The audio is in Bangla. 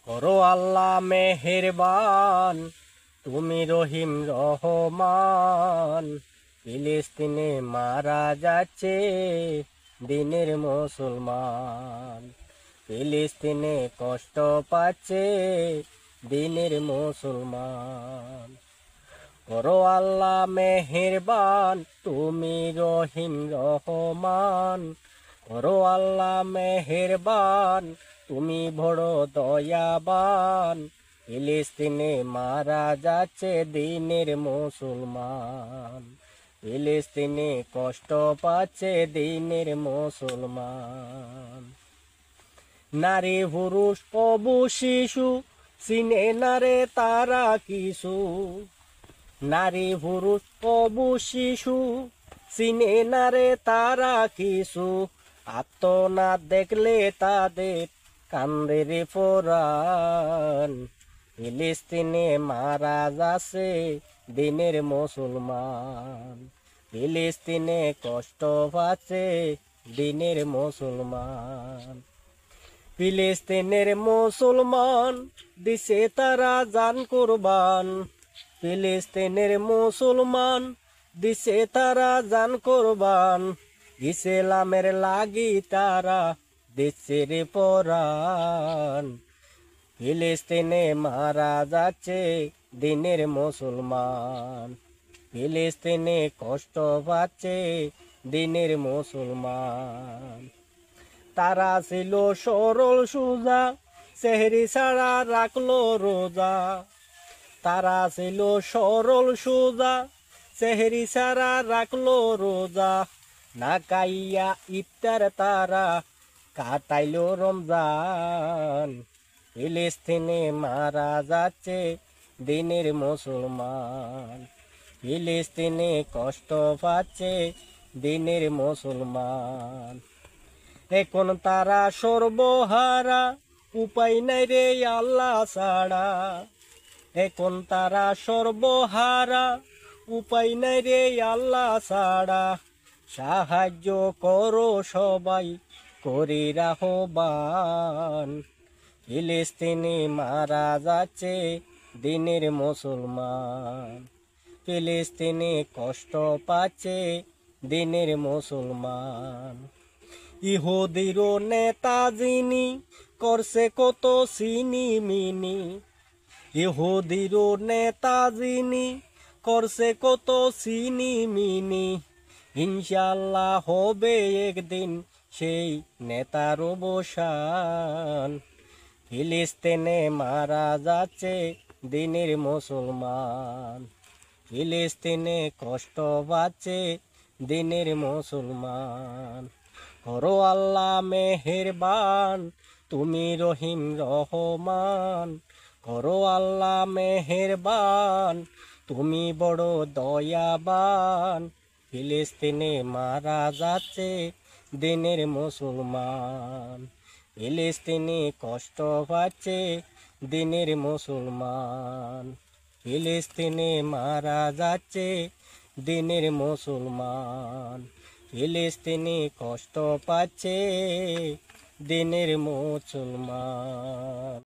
করো আল্লাহ মেহেরবান, তুমি রহিম রহমান। ফিলিস্তিনে মারা যাচ্ছে দিনের মুসলমান, ফিলিস্তিনে কষ্ট পাচ্ছে দিনের মুসলমান। করো আল্লাহ মেহেরবান, তুমি রহিম রহমান। করো আল্লাহ মেহেরবান, তুমি বড় দয়াবান। ফিলিস্তিনে মারা যাচ্ছে দিনের মুসলমান, ফিলিস্তিনে কষ্ট পাচ্ছে দিনের মুসলমান। নারী পুরুষ প্রভু শিশু চিনে না রে তারা কিছু, নারী পুরুষ প্রভু শিশু চিনে না রে তারা কিছু। আত্মনা দেখলে তাদের কান্দে রে পরাণ, ফিলিস্তিনে মারা যাচ্ছে দিনের মুসলমান, ফিলিস্তিনে কষ্ট পাচ্ছে দিনের মুসলমান। ফিলিস্তিনের মুসলমান দিছে তারা জান কুরবান, ফিলিস্তিনের মুসলমান দিছে তারা জান কুরবান। ইসলামের লাগি তারা দিচ্ছে রে পরাণ, ফিলিস্তিনে মারা যাচ্ছে দিনের মুসলমান, ফিলিস্তিনে কষ্ট পাচ্ছে দিনের মুসলমান। তারা ছিল সরল সোজা, সেহরি ছাড়া রাখলো রোজা। তারা ছিল সরল সোজা, সেহরি ছাড়া রাখলো রোজা। না কাইয়া ইফতার তারা কাটাইলো রমজান, ফিলিস্তিনে মারা যাচ্ছে দিনের মুসলমান, ফিলিস্তিনে কষ্ট পাচ্ছে দিনের মুসলমান। এখন তারা সর্বহারা, উপায় নাই রে আল্লাহ ছাড়া। এখন তারা সর্বহারা, উপায় নাই রে আল্লাহ ছাড়া। সাহায্য করো সবাই করি আহ্বান, ফিলিস্তিনে মারা যাচ্ছে দিনের মুসলমান, ফিলিস্তিনে কষ্ট পাচ্ছে দিনের মুসলমান। ইহুদির নেতা যিনি করছে কত চিনি মিনি, ইহুদির নেতা যিনি করছে কত চিনি মিনি। ইনশাল্লাহ হবে একদিন সেই নেতার অবসান, ফিলিস্তিনে মারা যাচ্ছে দিনের মুসলমান, ফিলিস্তিনে কষ্ট পাচ্ছে দিনের মুসলমান। করো আল্লাহ মেহেরবান, তুমি রহিম রহমান। করো আল্লাহ মেহেরবান, তুমি বড় দয়াবান। ফিলিস্তিনে মারা যাচ্ছে দিনের মুসলমান, ফিলিস্তিনে কষ্ট পাচ্ছে দিনের মুসলমান, ফিলিস্তিনে মারা যাচ্ছে দিনের মুসলমান, ফিলিস্তিনি কষ্ট পাচ্ছে দিনের মুসলমান।